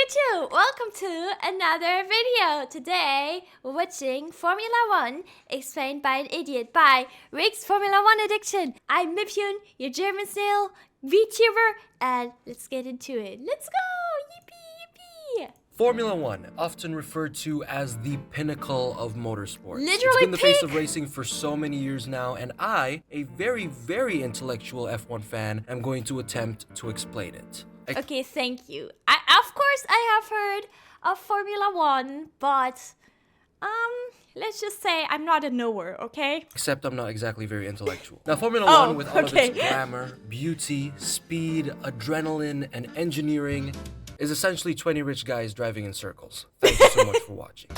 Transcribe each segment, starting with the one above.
YouTube! Welcome to another video. Today we're watching Formula 1 explained by an idiot by Rick's Formula 1 Addiction. I'm Mipyun, your German snail, Vtuber, and let's get into it. Let's go! Yippee yippee! Formula 1, often referred to as the pinnacle of motorsports. Literally It's been the face of racing for so many years now, and I, a very intellectual F1 fan, am going to attempt to explain it. Okay, thank you. Of course I have heard of Formula 1, but let's just say I'm not a knower, okay? Except I'm not exactly very intellectual. Now, Formula 1, with all of its glamour, beauty, speed, adrenaline, and engineering, is essentially 20 rich guys driving in circles. Thank you so much for watching.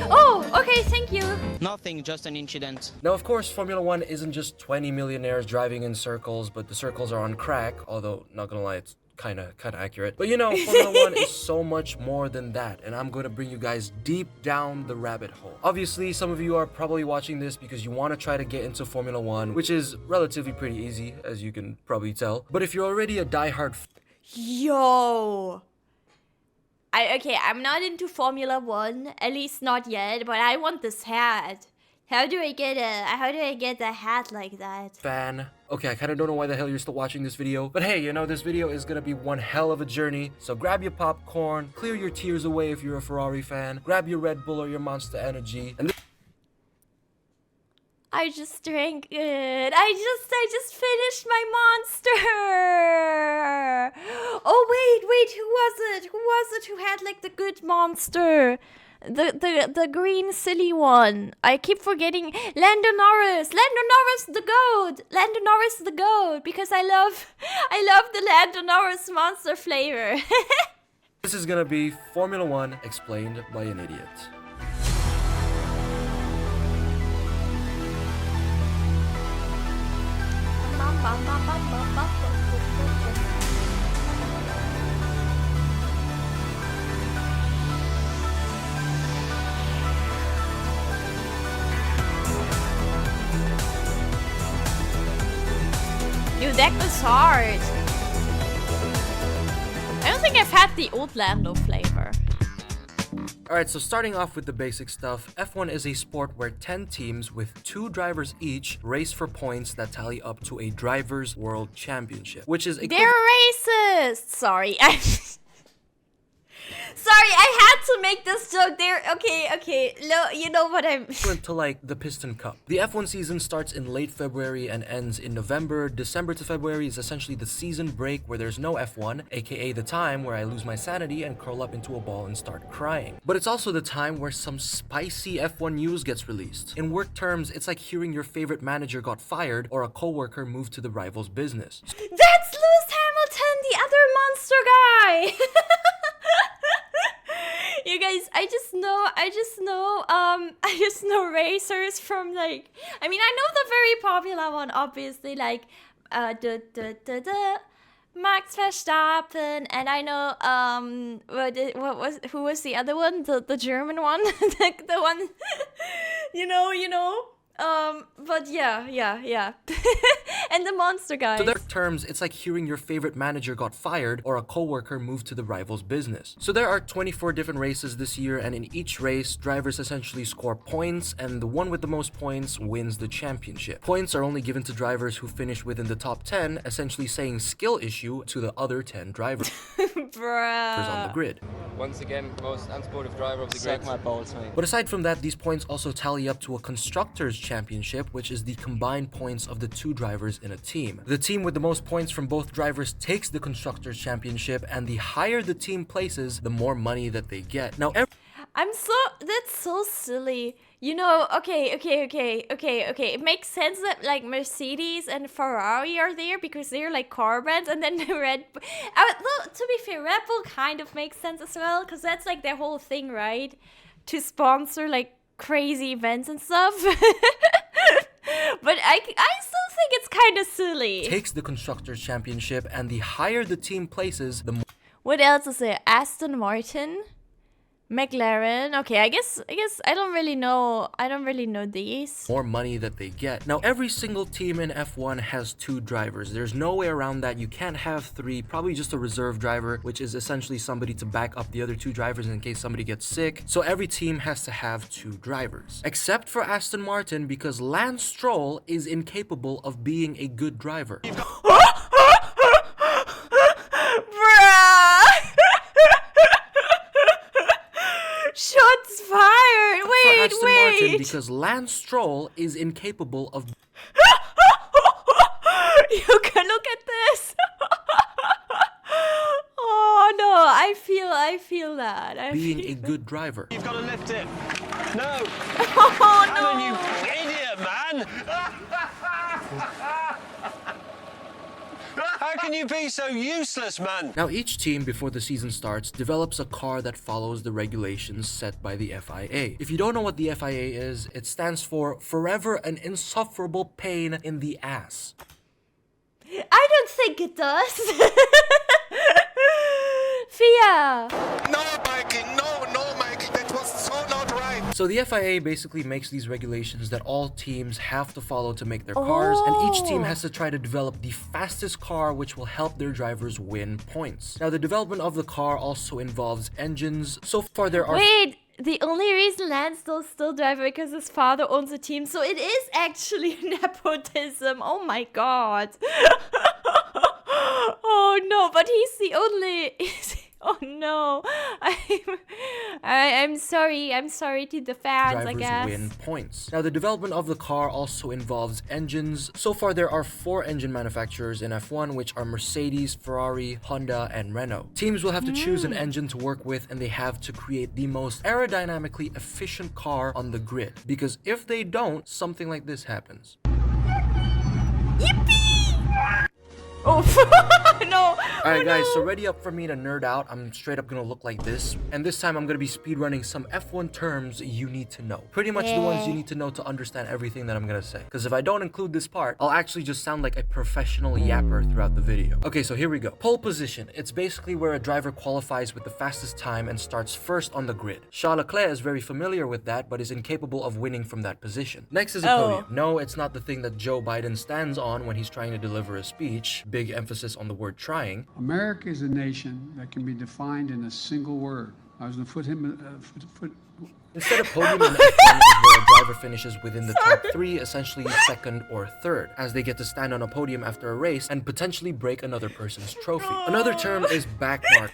Oh, okay, thank you. Nothing, just an incident. Now, of course, Formula 1 isn't just 20 millionaires driving in circles, but the circles are on crack, although, not gonna lie, it's kinda accurate. But you know, Formula 1 is so much more than that, and I'm gonna bring you guys deep down the rabbit hole. Obviously, some of you are probably watching this because you want to try to get into Formula 1, which is relatively pretty easy, as you can probably tell. But if you're already a diehard Yo! I'm not into Formula 1, at least not yet, but I want this hat. How do I get a hat like that? fan. Okay, I kind of don't know why the hell you're still watching this video, but hey, you know, this video is gonna be one hell of a journey, so grab your popcorn, clear your tears away if you're a Ferrari fan, grab your Red Bull or your Monster Energy, and I just drank it. I just finished my monster. Oh wait, who was it? Who was it who had like the good monster? The green silly one. I keep forgetting. Lando Norris the goat. Lando Norris the goat because I love the Lando Norris monster flavor. this is gonna be Formula 1 explained by an idiot. Dude, that was hard. I don't think I've had the old Lando flavor. Alright, so starting off with the basic stuff, F1 is a sport where 10 teams with 2 drivers each race for points that tally up to a Drivers' World Championship, which is They're racist! Sorry, Sorry, I had to make this joke there. Okay. No, you know what I'm... equivalent to like the Piston Cup. The F1 season starts in late February and ends in November. December to February is essentially the season break where there's no F1, aka the time where I lose my sanity and curl up into a ball and start crying. But it's also the time where some spicy F1 news gets released. In work terms, it's like hearing your favorite manager got fired or a coworker moved to the rival's business. That's Lewis Hamilton, the other monster guy! You guys, I just know racers from like, I mean, I know the very popular one, obviously, like, Max Verstappen, and I know, who was the other one? The German one? the one, you know, but yeah. And the monster guys. So in their terms, it's like hearing your favorite manager got fired or a coworker moved to the rival's business. So there are 24 different races this year, and in each race, drivers essentially score points, and the one with the most points wins the championship. Points are only given to drivers who finish within the top 10, essentially saying skill issue to the other 10 drivers Bruh. on the grid. Once again, most unsportive driver of the Suck grid. my balls, mate. But aside from that, these points also tally up to a constructors championship, which is the combined points of the 2 drivers in a team. The team with the most points from both drivers takes the constructors championship, and the higher the team places, the more money that they get. Now, that's so silly. You know, okay. It makes sense that like Mercedes and Ferrari are there because they're like car brands, and then the well, to be fair, Red Bull kind of makes sense as well because that's like their whole thing, right? To sponsor like crazy events and stuff. But I still think it's kind of silly. takes the constructors championship, and the higher the team places, the more What else is there? Aston Martin? McLaren. Okay, I guess I don't really know. I don't really know these. more money that they get. Now, every single team in F1 has 2 drivers. There's no way around that. You can't have 3, probably just a reserve driver, which is essentially somebody to back up the other 2 drivers in case somebody gets sick. So every team has to have 2 drivers. Except for Aston Martin, because Lance Stroll is incapable of being a good driver. Shots fired! For Wait, Aston Martin, wait! because Lance Stroll is incapable of You can look at this! Oh no, I feel that. being a good driver. You've got to lift it. No. Oh Alan, no! you idiot, man. How can you be so useless, man? Now, each team before the season starts develops a car that follows the regulations set by the FIA. If you don't know what the FIA is, it stands for Forever an Insufferable Pain in the Ass. I don't think it does. Fia! No, Mikey, no, Mikey, that was so not right. So the FIA basically makes these regulations that all teams have to follow to make their cars, and each team has to try to develop the fastest car which will help their drivers win points. Now, the development of the car also involves engines. So far there are... Wait, the only reason Lance still driver because his father owns a team, so it is actually nepotism. Oh my god. Oh no, but he's the only... Oh no. I'm sorry to the fans, I drivers guess. win points. Now, the development of the car also involves engines. So far, there are 4 engine manufacturers in F1, which are Mercedes, Ferrari, Honda, and Renault. Teams will have to choose an engine to work with, and they have to create the most aerodynamically efficient car on the grid. Because if they don't, something like this happens. Oh no. Alright guys, so ready up for me to nerd out. I'm straight up gonna look like this. And this time I'm gonna be speedrunning some F1 terms you need to know. Pretty much the ones you need to know to understand everything that I'm gonna say. Because if I don't include this part, I'll actually just sound like a professional yapper throughout the video. Okay, so here we go. Pole position. It's basically where a driver qualifies with the fastest time and starts first on the grid. Charles Leclerc is very familiar with that, but is incapable of winning from that position. Next is a podium. No, it's not the thing that Joe Biden stands on when he's trying to deliver a speech. Big emphasis on the word trying. America is a nation that can be defined in a single word. I was going to put him. Instead of podium in F1 is where a driver finishes within the top 3, essentially second or third, as they get to stand on a podium after a race and potentially break another person's trophy. Another term is backmark.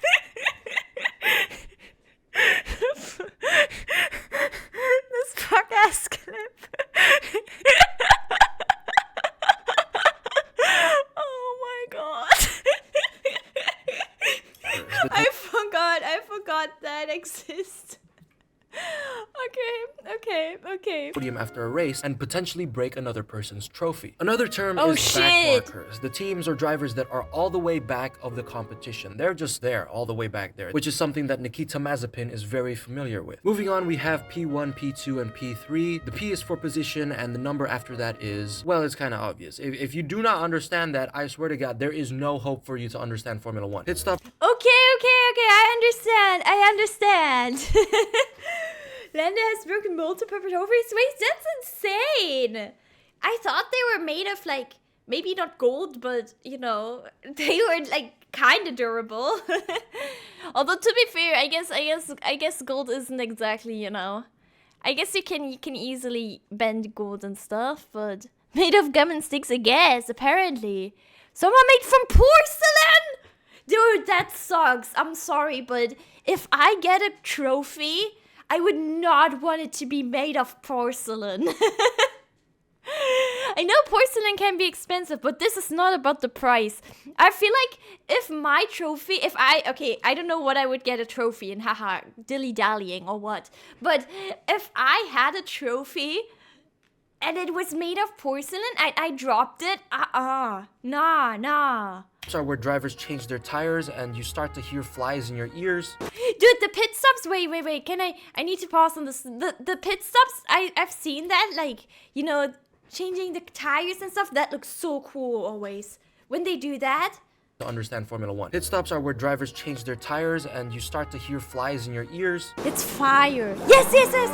This fuck-ass clip. Oh my god. I forgot that exists. Okay. Podium after a race and potentially break another person's trophy. Another term Oh, is shit. backmarkers. The teams or drivers that are all the way back of the competition. They're just there, all the way back there, which is something that Nikita Mazepin is very familiar with. Moving on, we have P1, P2, and P3. The P is for position, and the number after that is, well, it's kind of obvious. If you do not understand that, I swear to God, there is no hope for you to understand Formula 1. Pit stop. Okay, I understand. Lando has broken multiple trophies. Wait, that's insane. I thought they were made of like, maybe not gold, but you know, they were like kind of durable. Although to be fair, I guess gold isn't exactly, you know. I guess you can easily bend gold and stuff, but made of gum and sticks, I guess, apparently. Someone made from porcelain? Dude, that sucks. I'm sorry, but if I get a trophy, I would not want it to be made of porcelain. I know porcelain can be expensive, but this is not about the price. I feel like if my trophy, I don't know what I would get a trophy in, haha, dilly-dallying or what. But if I had a trophy and it was made of porcelain, I dropped it, nah. Are where drivers change their tires and you start to hear flies in your ears. Dude, the pit stops, wait, I need to pause on this. The pit stops, I've seen that, like, you know, changing the tires and stuff, that looks so cool always. When they do that. to understand Formula 1. Pit stops are where drivers change their tires and you start to hear flies in your ears. It's fire. Yes, yes, yes.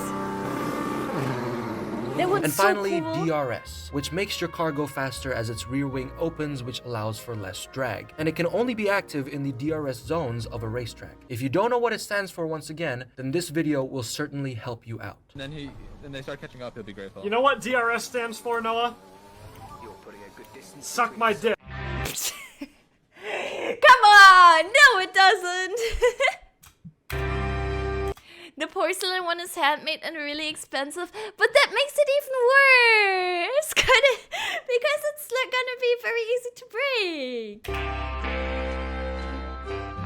That one's And so finally, cool. DRS, which makes your car go faster as its rear wing opens, which allows for less drag. And it can only be active in the DRS zones of a racetrack. If you don't know what it stands for once again, then this video will certainly help you out. And then they start catching up, he'll be grateful. You know what DRS stands for, Noah? Suck my dick. Come on! No, it doesn't! The porcelain one is handmade and really expensive, but that makes it even worse! Because it's gonna be very easy to break.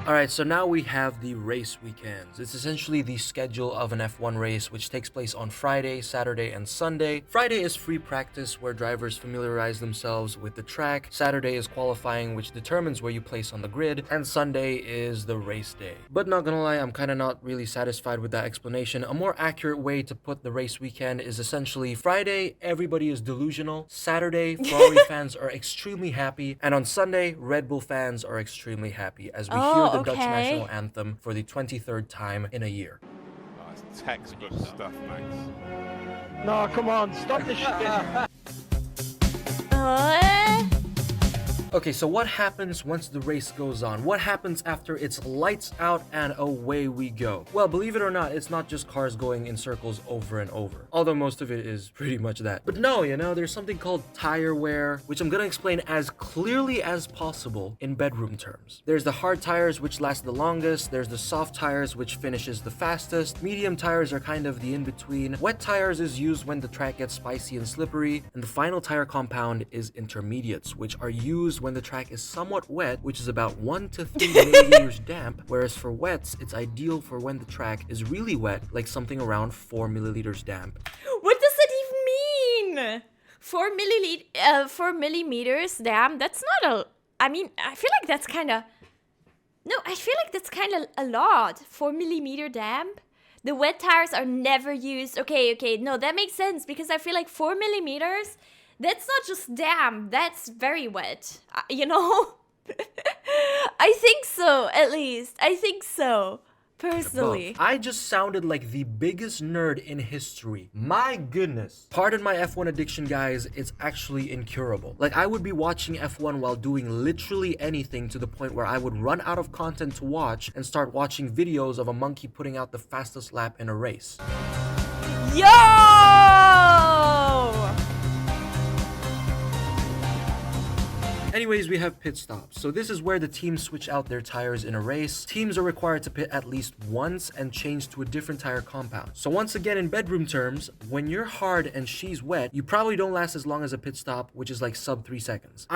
Alright, so now we have the race weekends. It's essentially the schedule of an F1 race, which takes place on Friday, Saturday, and Sunday. Friday is free practice, where drivers familiarize themselves with the track. Saturday is qualifying, which determines where you place on the grid. And Sunday is the race day. But not gonna lie, I'm kinda not really satisfied with that explanation. A more accurate way to put the race weekend is essentially Friday, everybody is delusional. Saturday, Ferrari fans are extremely happy. And on Sunday, Red Bull fans are extremely happy as we hear the Dutch national anthem for the 23rd time in a year. Oh, it's textbook stuff, Max. No, come on, stop this shit. Okay, so what happens once the race goes on? What happens after it's lights out and away we go? Well, believe it or not, it's not just cars going in circles over and over. Although most of it is pretty much that. But no, you know, there's something called tire wear, which I'm gonna explain as clearly as possible in bedroom terms. There's the hard tires, which last the longest. There's the soft tires, which finishes the fastest. Medium tires are kind of the in-between. Wet tires is used when the track gets spicy and slippery. And the final tire compound is intermediates, which are used when the track is somewhat wet, which is about 1 to 3 milliliters damp, whereas for wets, it's ideal for when the track is really wet, like something around 4 milliliters damp. What does that even mean? 4 millimeters damp? That's not a... I mean, I feel like that's kind of... No, I feel like that's kind of a lot. 4 millimeter damp? The wet tires are never used. Okay, no, that makes sense because I feel like 4 millimeters... That's not just damp, that's very wet. You know? I think so, at least. I think so. Personally. I just sounded like the biggest nerd in history. My goodness. Pardon my F1 addiction, guys. It's actually incurable. Like, I would be watching F1 while doing literally anything to the point where I would run out of content to watch and start watching videos of a monkey putting out the fastest lap in a race. Yo! Anyways, we have pit stops. So this is where the teams switch out their tires in a race. Teams are required to pit at least once and change to a different tire compound. So once again, in bedroom terms, when you're hard and she's wet, you probably don't last as long as a pit stop, which is like sub 3 seconds.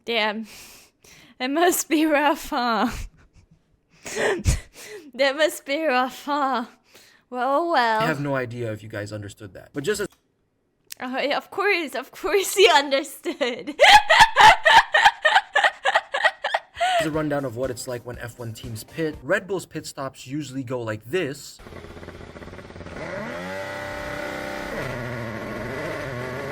Damn. It must be rough, huh? That must be rough, huh? Well. I have no idea if you guys understood that. But just as Yeah, of course you understood. a rundown of what it's like when F1 teams pit, Red Bull's pit stops usually go like this,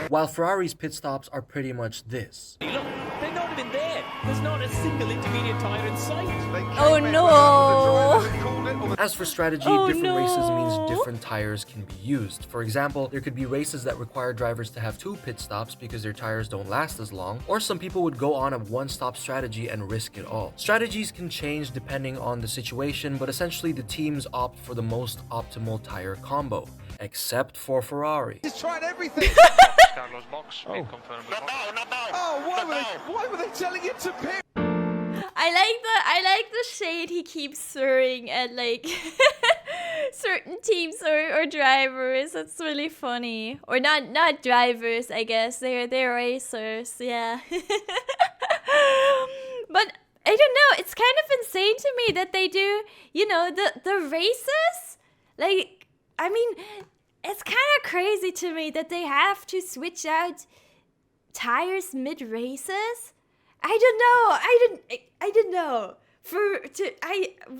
while Ferrari's pit stops are pretty much this. Look, they're not even there. There's not a single intermediate tire in sight. Oh no! As for strategy, different races means different tires can be used. For example, there could be races that require drivers to have 2 pit stops because their tires don't last as long, or some people would go on a one-stop strategy and risk it all. Strategies can change depending on the situation, but essentially the teams opt for the most optimal tire combo, except for Ferrari. He's tried everything. Carlos box, Oh. confirmed the Not box. now, not now. Oh, Not now. why were they telling you to pit? I like the shade he keeps throwing at like certain teams or drivers. That's really funny. Or not drivers, I guess. They're racers, yeah. But I don't know, it's kind of insane to me that they do, you know, the races. Like, I mean, it's kind of crazy to me that they have to switch out tires mid-races. I don't know.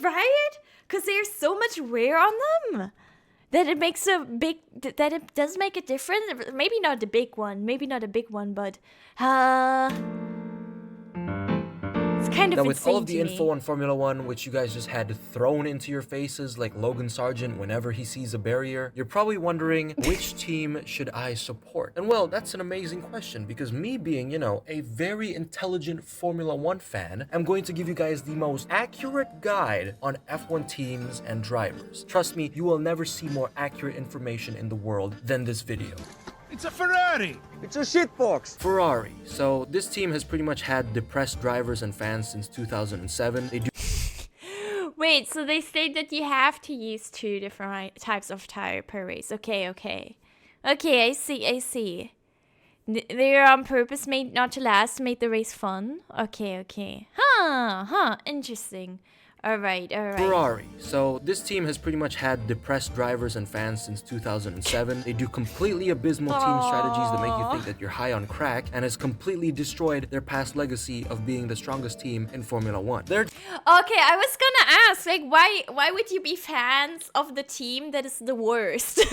Right? Because there's so much wear on them that it makes that it does make a difference. Maybe not a big one, but It's kind of Now, with all of insane the to info me. on Formula One, which you guys just had thrown into your faces like Logan Sargent whenever he sees a barrier, you're probably wondering, which team should I support? And well, that's an amazing question, because me being, you know, a very intelligent Formula One fan, I'm going to give you guys the most accurate guide on F1 teams and drivers. Trust me, you will never see more accurate information in the world than this video. It's a Ferrari! It's a shitbox. Ferrari. So this team has pretty much had depressed drivers and fans since 2007. They do Wait, so they state that you have to use 2 different types of tire per race. Okay, okay. Okay, I see. They're on purpose made not to last, to make the race fun. Okay. Interesting. Alright. Ferrari. So this team has pretty much had depressed drivers and fans since 2007. They do completely abysmal team strategies that make you think that you're high on crack, and has completely destroyed their past legacy of being the strongest team in Formula One. They're Okay, I was gonna ask, like, why would you be fans of the team that is the worst?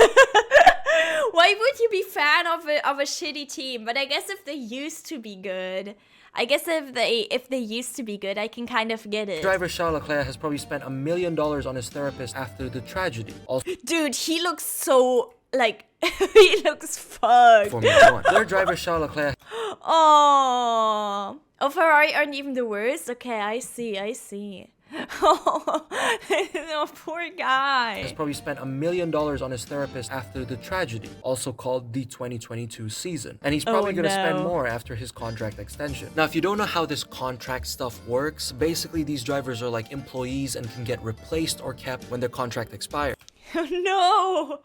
Why would you be fan of a shitty team? But I guess if they used to be good, if they used to be good, I can kind of get it. driver Charles Leclerc has probably spent $1 million on his therapist after the tragedy. Also, Dude, he looks so, like, he looks fucked. Formula One. Their driver Charles Leclerc Oh, Ferrari aren't even the worst? Okay, I see. Oh, poor has guy. probably spent $1 million on his therapist after the tragedy, also called the 2022 season. And he's probably gonna spend more after his contract extension. Now, if you don't know how this contract stuff works, basically these drivers are like employees and can get replaced or kept when their contract expires. Oh no!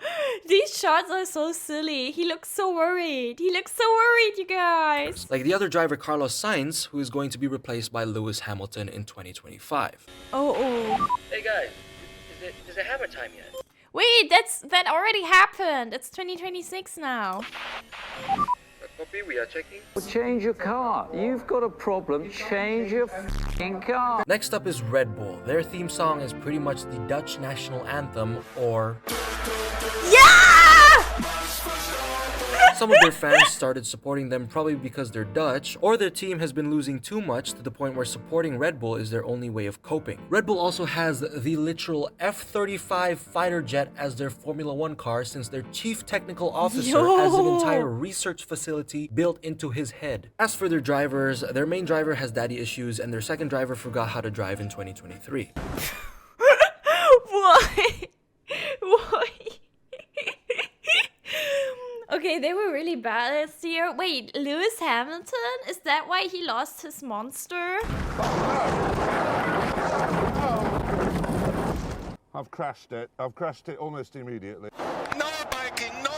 These shots are so silly. He looks so worried. You guys. Like the other driver, Carlos Sainz, who is going to be replaced by Lewis Hamilton in 2025. Oh. Hey guys, is it hammer time yet? Wait, that already happened. It's 2026 now. Copy, we are checking. Change your car. You've got a problem. Change your f***ing car. Next up is Red Bull. Their theme song is pretty much the Dutch national anthem, or... Yeah! Some of their fans started supporting them probably because they're Dutch, or their team has been losing too much to the point where supporting Red Bull is their only way of coping. Red Bull also has the literal F-35 fighter jet as their Formula One car, since their chief technical officer has an entire research facility built into his head. As for their drivers, their main driver has daddy issues, and their second driver forgot how to drive in 2023. Why? Okay, they were really bad last year. Wait, Lewis Hamilton? Is that why he lost his monster? I've crashed it. I've crashed it almost immediately. No, Mikey, no,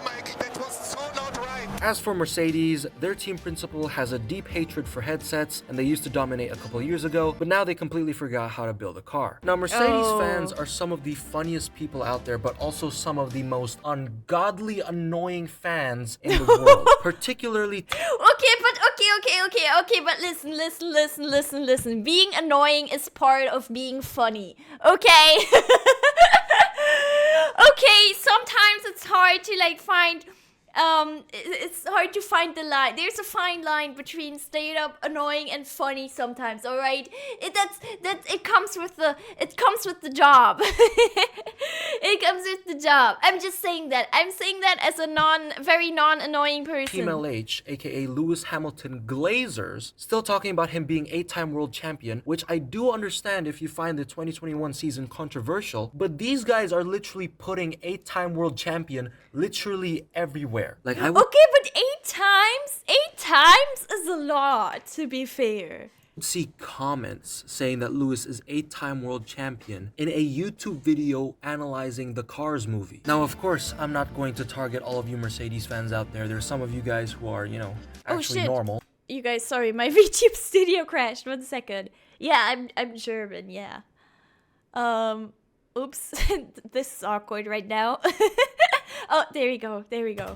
Mikey, that was so not right. As for Mercedes, their team principal has a deep hatred for headsets, and they used to dominate a couple years ago, but now they completely forgot how to build a car. Now, Mercedes fans are some of the funniest people out there, but also some of the most ungodly, annoying fans in the world. Particularly... Okay, but listen. Being annoying is part of being funny, okay? Okay, sometimes it's hard to, like, find... it's hard to find the line. There's a fine line between straight up annoying and funny sometimes, all right? It comes with the job. It comes with the job. I'm just saying that. I'm saying that as a very non-annoying person. Team LH, aka Lewis Hamilton Glazers, still talking about him being 8-time world champion, which I do understand if you find the 2021 season controversial, but these guys are literally putting 8-time world champion literally everywhere. Like, I would Okay, but 8 times? 8 times is a lot, to be fair. see comments saying that Lewis is 8-time world champion in a YouTube video analyzing the Cars movie. Now, of course, I'm not going to target all of you Mercedes fans out there. There's some of you guys who are, you know, actually normal. You guys, sorry, my VTube studio crashed. 1 second. Yeah, I'm German, yeah. Oops. This is awkward right now. Oh, there we go.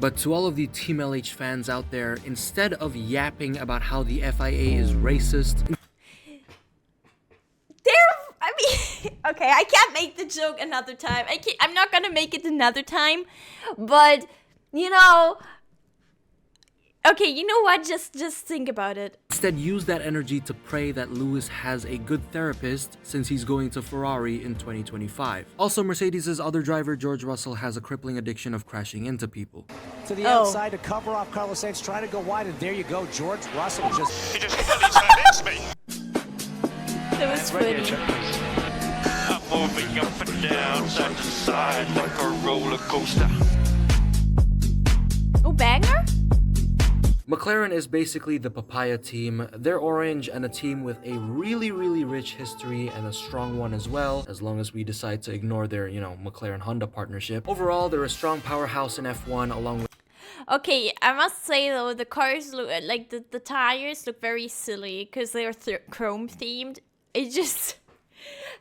But to all of the Team LH fans out there, instead of yapping about how the FIA is racist... Okay, I can't make the joke another time. I'm not gonna make it another time. But, you know... Okay, you know what? Just think about it. Instead, use that energy to pray that Lewis has a good therapist since he's going to Ferrari in 2025. Also, Mercedes' other driver, George Russell, has a crippling addiction of crashing into people. To the outside to cover off Carlos Sainz, trying to go wide, and there you go. George Russell just... He just hits me. That was funny. I'm moving up and down, side to side, like a roller coaster. Oh, banger? McLaren is basically the papaya team. They're orange and a team with a really rich history and a strong one as well, as long as we decide to ignore their, McLaren-Honda partnership. Overall, they're a strong powerhouse in F1 along with... Okay, I must say though, the cars look like the tires look very silly because they're chrome themed. It just...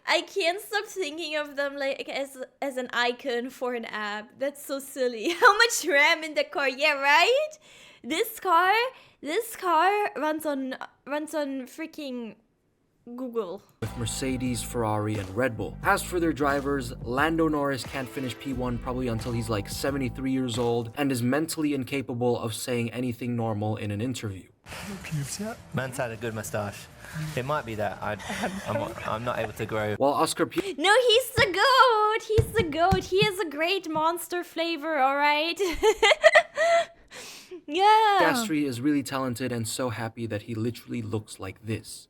I can't stop thinking of them like as an icon for an app. That's so silly. How much RAM in the car? Yeah, right? This car runs on freaking Google. With Mercedes, Ferrari, and Red Bull. As for their drivers, Lando Norris can't finish P1 probably until he's like 73 years old and is mentally incapable of saying anything normal in an interview. Man's had a good moustache. It might be that I'm not able to grow. While Oscar No, he's the goat. He's the goat. He has a great monster flavor, all right? Yeah. Piastri is really talented and so happy that he literally looks like this.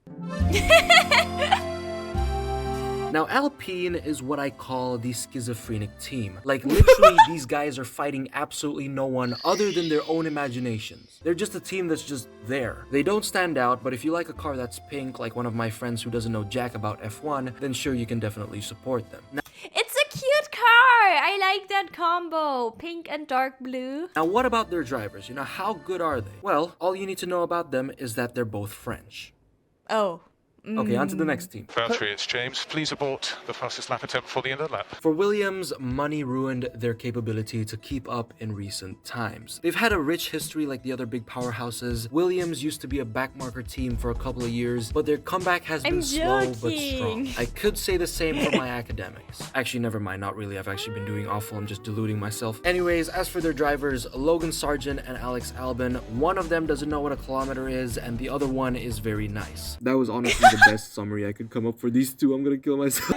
Now, Alpine is what I call the schizophrenic team. Like, literally, these guys are fighting absolutely no one other than their own imaginations. They're just a team that's just there. They don't stand out, but if you like a car that's pink, like one of my friends who doesn't know jack about F1, then sure, you can definitely support them. Now, it's a cute car! I like that combo, pink and dark blue. Now, what about their drivers? How good are they? Well, all you need to know about them is that they're both French. Oh. Okay, on to the next team. Valtteri, it's James. Please abort the fastest lap attempt before the end of the lap. For Williams, money ruined their capability to keep up in recent times. They've had a rich history like the other big powerhouses. Williams used to be a backmarker team for a couple of years, but their comeback has been slow but strong. I could say the same for my academics. Actually, never mind, not really. I've actually been doing awful. I'm just deluding myself. Anyways, as for their drivers, Logan Sargent and Alex Albon, one of them doesn't know what a kilometer is, and the other one is very nice. That was honestly the best summary I could come up for these two. I'm gonna kill myself.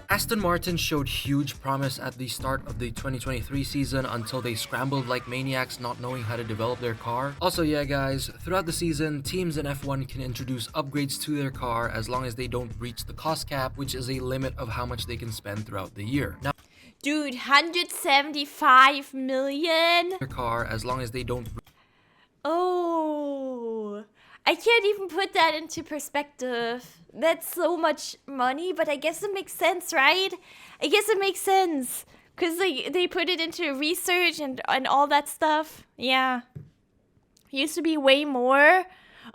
Aston Martin showed huge promise at the start of the 2023 season until they scrambled like maniacs not knowing how to develop their car. Also, yeah guys, throughout the season, teams in F1 can introduce upgrades to their car as long as they don't breach the cost cap, which is a limit of how much they can spend throughout the year. Now, dude, 175 million? Their car as long as they don't... Oh, I can't even put that into perspective. That's so much money, but I guess it makes sense, right? I guess it makes sense because they put it into research and all that stuff. Yeah, used to be way more.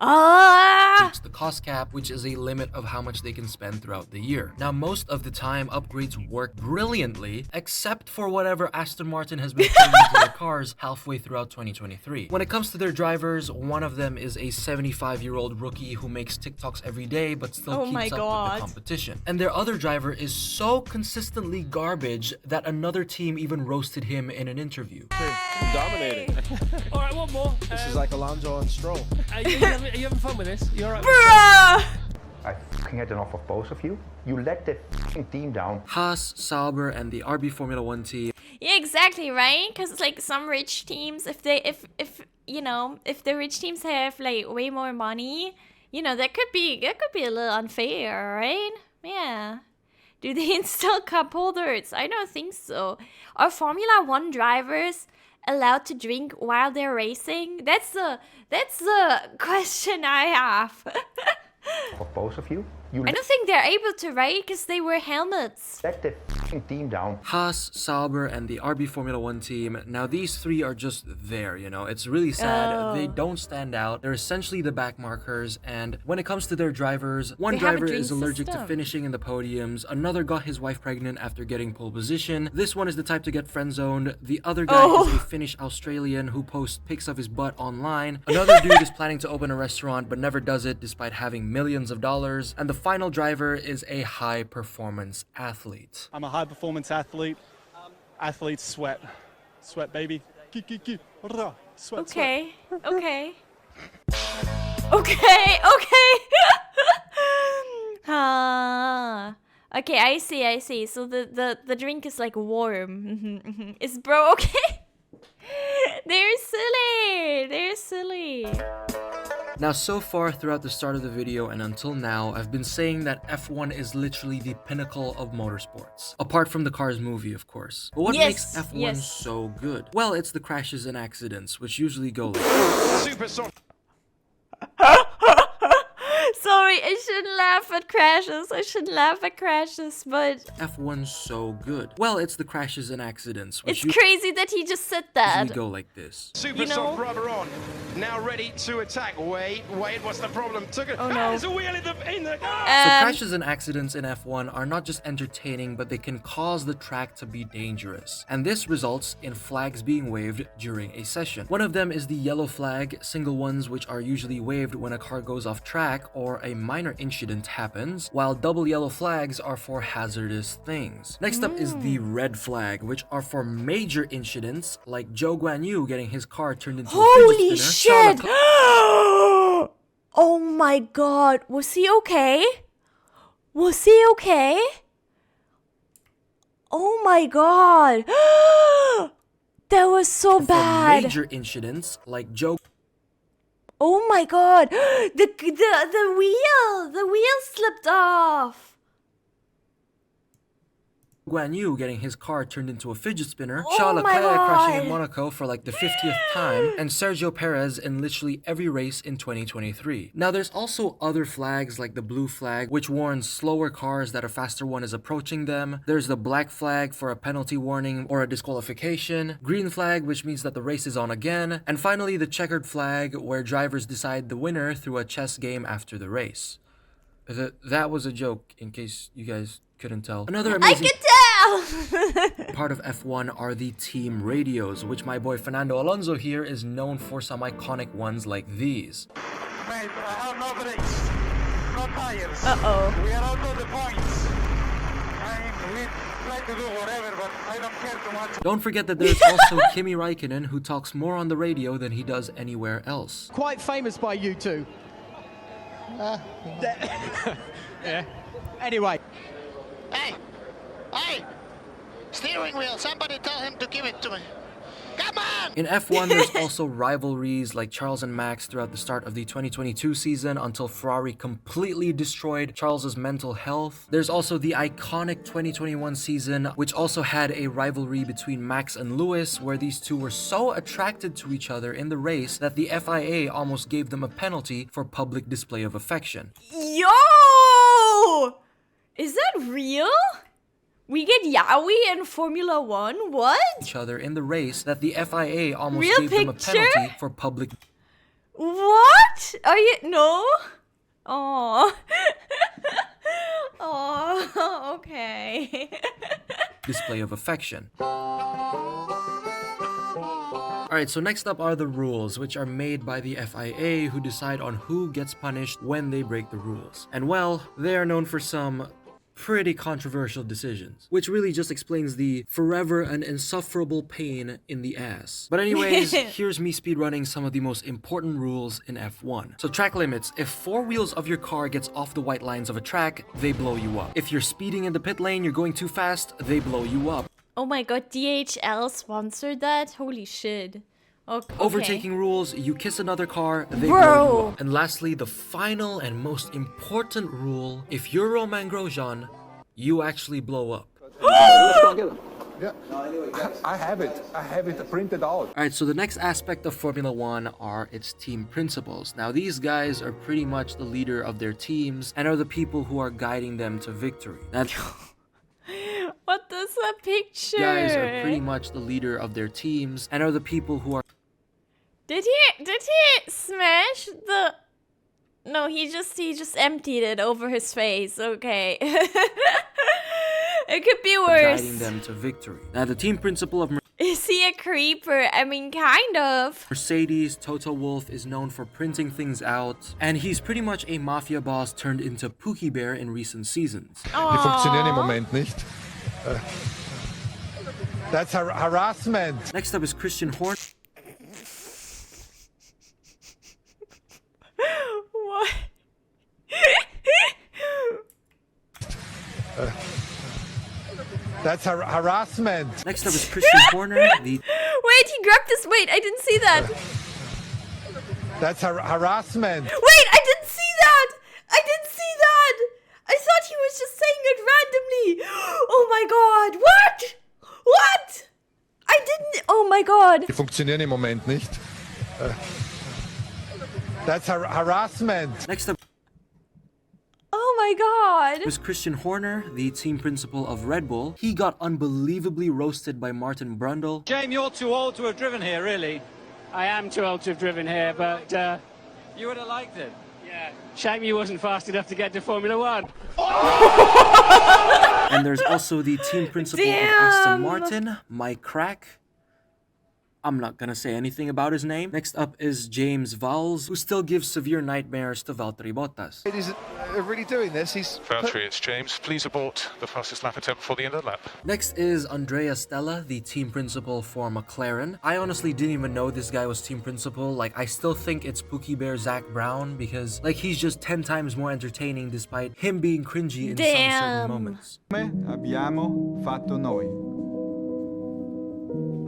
Reach the cost cap, which is a limit of how much they can spend throughout the year. Now, most of the time, upgrades work brilliantly, except for whatever Aston Martin has been putting into their cars halfway throughout 2023. When it comes to their drivers, one of them is a 75-year-old rookie who makes TikToks every day, but still keeps up with the competition. And their other driver is so consistently garbage that another team even roasted him in an interview. Dominating. All right, one more. This is like Alonso and Stroll. Are you having fun with this? You alright? Bruh! I fucking had enough of both of you. You let the fucking team down. Haas, Sauber, and the RB Formula 1 team. Yeah, exactly, right? Because like some rich teams, if the rich teams have like way more money, that could be a little unfair, right? Yeah. Do they install cup holders? I don't think so. Are Formula 1 drivers allowed to drink while they're racing? That's the question I have. For both of you. I don't think they're able to, right? Because they wear helmets. Let the fucking team down. Haas, Sauber, and the RB Formula 1 team. Now, these three are just there, It's really sad. They don't stand out. They're essentially the back markers. And when it comes to their drivers, one driver is allergic to finishing in the podiums. Another got his wife pregnant after getting pole position. This one is the type to get friend-zoned. The other guy is a Finnish Australian who posts pics of his butt online. Another dude is planning to open a restaurant but never does it despite having millions of dollars. And the final driver is a high-performance athlete. I'm a high-performance athlete. athletes sweat. Sweat, baby. Sweat, Okay, okay. Okay, okay. Okay, I see. So the drink is like warm. Is bro okay? They're silly. Now, so far throughout the start of the video and until now, I've been saying that F1 is literally the pinnacle of motorsports. Apart from the Cars movie, of course. But what makes F1 so good? Well, it's the crashes and accidents, which usually go like Super soft. Sorry, I shouldn't laugh at crashes, but F1's so good. Well, it's the crashes and accidents, which it's crazy that he just said that. usually go like this. Super soft rubber on. Now ready to attack. Wait, what's the problem? Took it. Oh, no. There's a wheel in the So crashes and accidents in F1 are not just entertaining, but they can cause the track to be dangerous. And this results in flags being waved during a session. One of them is the yellow flag, single ones which are usually waved when a car goes off track or a minor incident happens, while double yellow flags are for hazardous things. Next up is the red flag, which are for major incidents, like Zhou Guanyu getting his car turned into a Holy fidget spinner. shit! Oh my god, was he okay? Oh my god! That was so bad. Major incidents like Zhou Oh my god! The wheel slipped off. Guanyu getting his car turned into a fidget spinner, Oh Charles my Leclerc crashing God. in Monaco for like the 50th time, and Sergio Perez in literally every race in 2023. Now there's also other flags like the blue flag, which warns slower cars that a faster one is approaching them. There's the black flag for a penalty warning or a disqualification, green flag which means that the race is on again, and finally the checkered flag where drivers decide the winner through a chess game after the race. That was a joke, in case you guys couldn't tell. Another amazing part of F1 are the team radios, which my boy Fernando Alonso here is known for some iconic ones like these. Mate, I have no brakes, no tires. Uh-oh. We are out of the points. We try to do whatever, but I don't care too much. Don't forget that there's also Kimi Räikkönen, who talks more on the radio than he does anywhere else. Quite famous by you two. Yeah. Anyway. Hey! Hey! Steering wheel, somebody tell him to give it to me. Come on! In F1, there's also rivalries like Charles and Max throughout the start of the 2022 season until Ferrari completely destroyed Charles's mental health. There's also the iconic 2021 season, which also had a rivalry between Max and Lewis, where these two were so attracted to each other in the race that the FIA almost gave them a penalty for public display of affection. Yo! Is that real? We get yaoi in Formula 1? What? Each other in the race that the FIA almost Real gave them a picture? penalty for public What? Are you... No? Oh. Oh, okay. display of affection. Alright, so next up are the rules, which are made by the FIA, who decide on who gets punished when they break the rules. And well, they are known for some pretty controversial decisions, which really just explains the forever and insufferable pain in the ass. But anyways, here's me speedrunning some of the most important rules in F1. So track limits. If 4 wheels of your car gets off the white lines of a track, they blow you up. If you're speeding in the pit lane, you're going too fast, they blow you up. Oh my god, DHL sponsored that? Holy shit. Okay. Overtaking rules, you kiss another car, they Bro. blow you up. And lastly, the final and most important rule, if you're Romain Grosjean, you actually blow up. Yeah, I have it. I have it printed out. Alright, so the next aspect of Formula 1 are its team principals. Now these guys are pretty much the leader of their teams and are the people who are guiding them to victory. Now, What does that picture? guys are pretty much the leader of their teams and are the people who are... Did he smash the... No, he just emptied it over his face. Okay. It could be worse. guiding them to victory. Now the team principal of Is he a creeper? I mean, kind of. Mercedes, Toto Wolff, is known for printing things out, and he's pretty much a mafia boss turned into Pookie Bear in recent seasons. Die funktionieren im Moment nicht. That's harassment. Next up is Christian Horner. What? That's harassment. Next up is Christian Horner. Wait, he grabbed this. Wait, I didn't see that. That's harassment. Wait, I didn't see that. I didn't see that. I thought he was just saying it randomly. Oh my god. What? What? I didn't. Oh my god. Die funktionieren im Moment nicht. That's harassment. Next up Oh my god. was Christian Horner, the team principal of Red Bull. He got unbelievably roasted by Martin Brundle. Shame you're too old to have driven here, really. I am too old to have driven here, but you would have liked it. Yeah. Shame you wasn't fast enough to get to Formula One. And there's also the team principal of Aston Martin, Mike Crack. I'm not gonna say anything about his name. Next up is James Vowles, who still gives severe nightmares to Valtteri Bottas. It is really doing this. He's Valtteri, it's James. Please abort the fastest lap attempt for the end of the lap. Next is Andrea Stella, the team principal for McLaren. I honestly didn't even know this guy was team principal. Like, I still think it's Pookie Bear Zach Brown because, like, he's just 10 times more entertaining despite him being cringy in some certain moments. abbiamo fatto noi.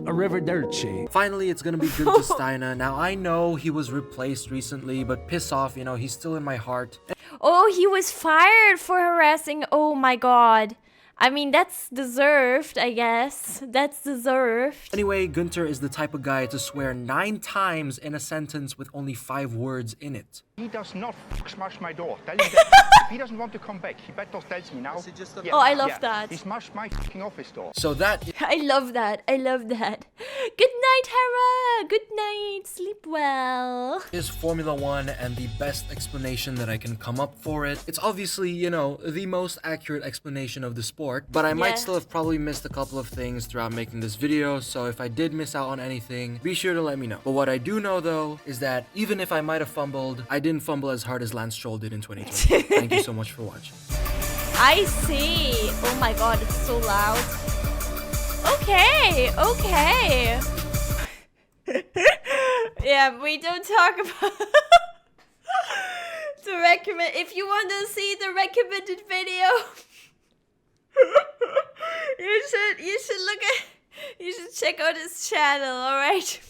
Arrivederci. Finally, it's gonna be Günther Steiner. Now, I know he was replaced recently, but piss off, you know, he's still in my heart. Oh, he was fired for harassing. Oh my god. I mean, that's deserved, I guess. That's deserved. Anyway, Günther is the type of guy to swear 9 times in a sentence with only 5 words in it. He does not smash my door. Tell him that. If he doesn't want to come back, he better tell me now. Oh, I love that. He smashed my office door. So that... I love that. I love that. Good night, Hera. Good night. Sleep well. is Formula One and the best explanation that I can come up for it. It's obviously, you know, the most accurate explanation of the sport, but I might still have probably missed a couple of things throughout making this video, so if I did miss out on anything, be sure to let me know. But what I do know though is that even if I might have fumbled, I didn't fumble as hard as Lance Stroll did in 2020. Thank you so much for watching. I see. Oh my god, it's so loud. Okay, okay. Yeah, we don't talk about the recommend. If you want to see the recommended video, you should check out his channel. All right.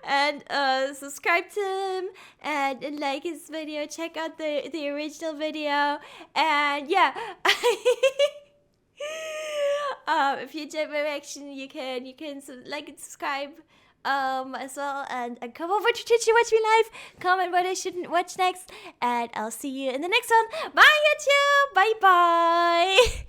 And subscribe to him and like his video. Check out the original video. And yeah, if you enjoyed my reaction, you can like and subscribe as well, and come over to Twitch to watch me live. Comment what I shouldn't watch next, and I'll see you in the next one. Bye YouTube. Bye bye.